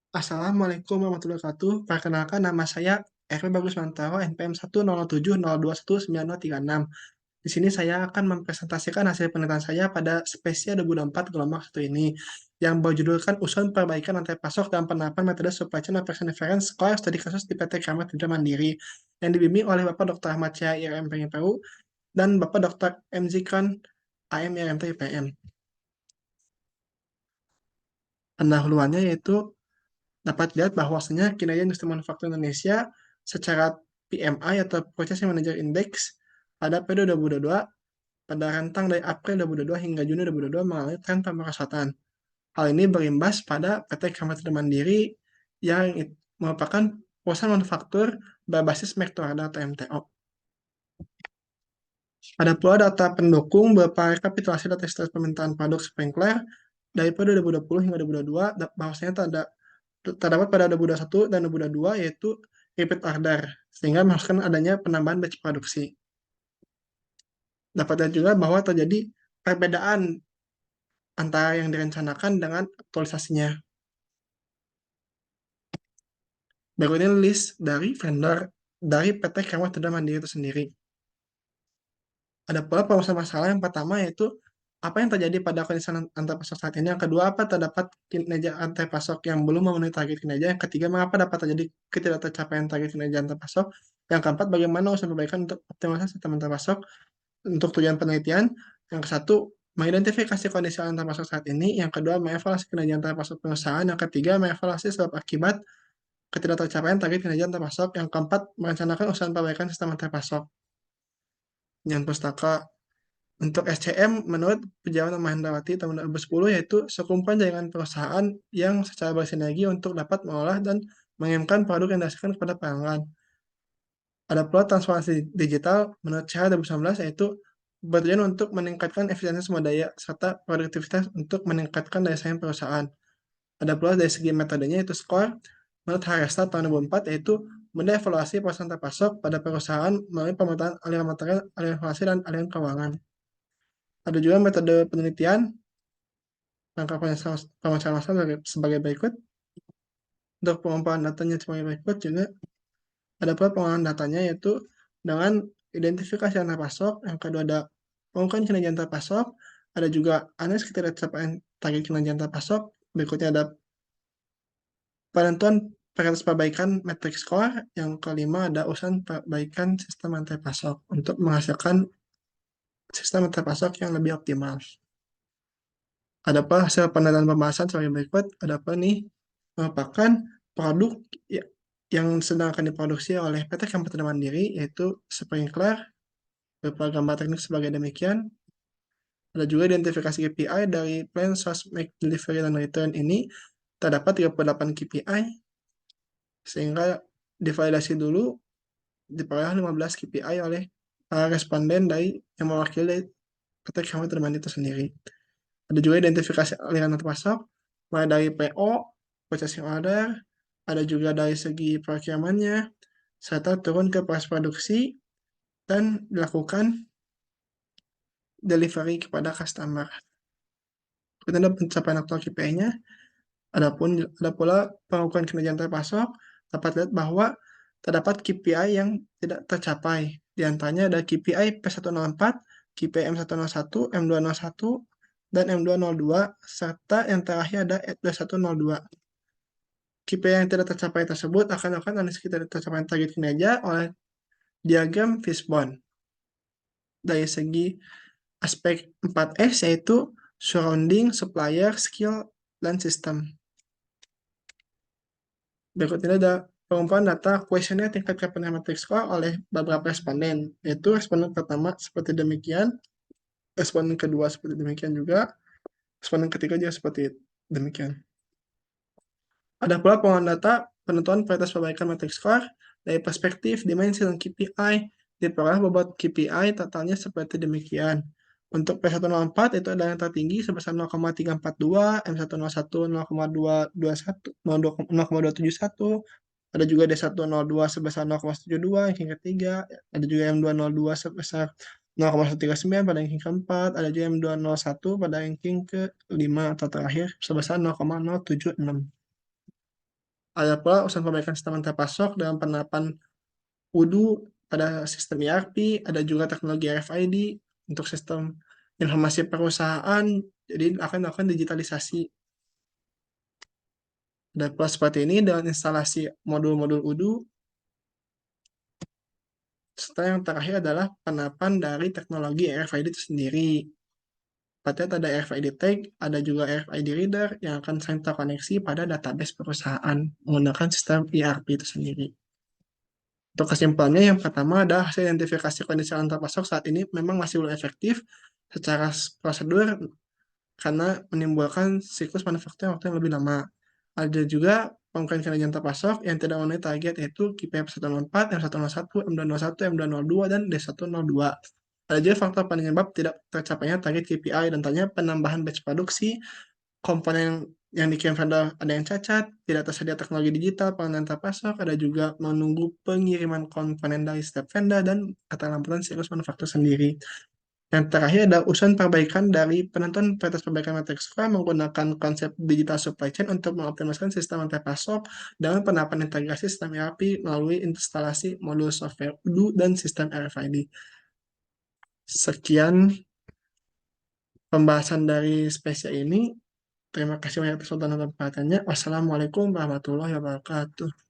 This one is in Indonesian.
Assalamualaikum warahmatullahi wabarakatuh. Perkenalkan nama saya RP Bagus Mantaro, NPM 10702199036. Di sini saya akan mempresentasikan hasil penelitian saya pada spesies 2024 gelombang 1 ini, yang berjudulkan Usulan Perbaikan Rantai Pasok dan Penerapan Metode Supply Chain Operation Reference Core Studi Kasus di PT Kramat Hidro Mandiri, yang dibimbing oleh Bapak Dr. Ahmad Syah IRM PU dan Bapak Dr. M. Zikran AM IRMT IPM. Pendahuluannya yaitu dapat dilihat bahwasanya kinerja industri manufaktur Indonesia secara PMI atau Purchasing Manager Index pada periode 2022 pada rentang dari April 2022 hingga Juni 2022 mengalami tren pemerosatan. Hal ini berimbas pada PT Kramat Mandiri yang merupakan perusahaan manufaktur berbasis make to order atau MTO. Ada pula data pendukung berupa rekapitulasi data status permintaan produk sprinkler dari periode 2020 hingga 2022, bahwasanya terdapat pada 2021 dan 2022 yaitu repeat order, sehingga menghasilkan adanya penambahan batch produksi. Dapat dilihat juga bahwa terjadi perbedaan antara yang direncanakan dengan aktualisasinya. Berikut ini list dari vendor dari PT Kramat Hidro Mandiri itu sendiri. Ada pula permasalahan masalah yang pertama yaitu apa yang terjadi pada kondisi rantai pasok saat ini. Yang kedua, apa terdapat kinerja rantai pasok yang belum memenuhi target kinerja. Yang ketiga, mengapa dapat terjadi ketidaktercapaian target kinerja rantai pasok. Yang keempat, bagaimana usaha perbaikan untuk optimalisasi sistem rantai pasok untuk tujuan penelitian. Yang kesatu, mengidentifikasi kondisi rantai pasok saat ini. Yang kedua, mengevaluasi kinerja rantai pasok perusahaan. Yang ketiga, mengevaluasi sebab akibat ketidaktercapaian target kinerja rantai pasok. Yang keempat, merencanakan usaha perbaikan sistem rantai pasok. Yang pustaka untuk SCM, menurut Pejabat Mahendrawati tahun 2010, yaitu sekumpulan jaringan perusahaan yang secara bersinergi untuk dapat mengolah dan mengirimkan produk yang dihasilkan kepada pelanggan. Ada pula transformasi digital menurut CH 2019, yaitu bertujuan untuk meningkatkan efisiensi sumber daya serta produktivitas untuk meningkatkan daya saing perusahaan. Ada pula dari segi metodenya, yaitu SCORE, menurut Haresta tahun 2004, yaitu mendevaluasi perusahaan terpasok pada perusahaan melalui pemetaan aliran material, aliran informasi, dan aliran keuangan. Ada juga metode penelitian langkah pemecahan masalah sebagai berikut. Untuk pengumpulan datanya sebagai berikut juga ada pula pengolahan datanya, yaitu dengan identifikasi antar pasok. Yang kedua ada pengungkapan kinerja antar pasok. Ada juga analisis ketidaktercapaian target kinerja antar pasok. Berikutnya ada penentuan prioritas perbaikan matrix score. Yang kelima ada usaha perbaikan sistem rantai pasok untuk menghasilkan sistem rantai pasok yang lebih optimal. Ada apa hasil penelitian pembahasan sebagai berikut. Ada apa nih? Merupakan produk yang sedang akan diproduksi oleh PT Kramat Hidro Mandiri, yaitu sprinkler, berupa gambar teknik sebagai demikian. Ada juga identifikasi KPI dari Plan Source Make Delivery dan Return ini terdapat 38 KPI, sehingga divalidasi dulu diperoleh 15 KPI oleh para responden dari yang mewakili PT Kramat Hidro Mandiri itu sendiri. Ada juga identifikasi aliran terpasok, mulai dari PO, purchasing order, ada juga dari segi procurement-nya, serta turun ke proses produksi dan dilakukan delivery kepada customer. Kita ada pencapaian aktual KPI-nya. Ada pula pengukuran kinerja terpasok. Dapat lihat bahwa terdapat KPI yang tidak tercapai. Di antaranya ada KPI P104, KPI M101, M201, dan M202, serta yang terakhir ada S102. KPI yang tidak tercapai tersebut akan dilakukan analisis tidak tercapai target kinerja oleh diagram Fishbone. Dari segi aspek 4S, yaitu surrounding, supplier, skill, dan sistem. Berikut ini ada pengumpulan data kuesioner tingkat kepenuhan matrix score oleh beberapa responden, yaitu responden pertama seperti demikian, responden kedua seperti demikian juga, responden ketiga juga seperti demikian. Ada pula pengumpulan data penentuan prioritas perbaikan matrix score dari perspektif dimensi dan KPI. Diperoleh bobot KPI totalnya seperti demikian. Untuk P104 itu ada yang tertinggi sebesar 0,342, M101 0,221, 0,271, ada juga D102 sebesar 0,72 ranking ketiga, ada juga M202 sebesar 0,139 pada ranking keempat, ada juga M201 pada ranking ke-5 atau terakhir sebesar 0,076. Ada pula urusan perbaikan sistem rantai pasok dengan penerapan UDU pada sistem ERP, ada juga teknologi RFID untuk sistem informasi perusahaan, jadi akan melakukan digitalisasi. Dan pula seperti ini dengan instalasi modul-modul UDU. Serta yang terakhir adalah penerapan dari teknologi RFID itu sendiri. Berarti ada RFID tag, ada juga RFID reader yang akan saling terkoneksi pada database perusahaan menggunakan sistem ERP itu sendiri. Untuk kesimpulannya, yang pertama adalah hasil identifikasi kondisi rantai pasok saat ini memang masih belum efektif secara prosedur karena menimbulkan siklus manufaktur waktu yang lebih lama. Ada juga pengukuran kinerja terpasok yang tidak memenuhi target yaitu KPI M104, M101, M201, M202, dan D102. Ada juga faktor penyebab tidak tercapainya target KPI dan tanya penambahan batch produksi, komponen yang dikirim vendor ada yang cacat, tidak tersedia teknologi digital, pengenalan terpasok, ada juga menunggu pengiriman komponen dari setiap vendor dan keterlambatan siklus manufaktur sendiri. Yang terakhir ada urusan perbaikan dari penentuan prioritas perbaikan matriks Scrum menggunakan konsep digital supply chain untuk mengoptimalkan sistem rantai pasok dengan penerapan integrasi sistem ERP melalui instalasi modul software UDU dan sistem RFID. Sekian pembahasan dari spesial ini. Terima kasih banyak atas tontonan dan perhatiannya. Wassalamualaikum warahmatullahi wabarakatuh.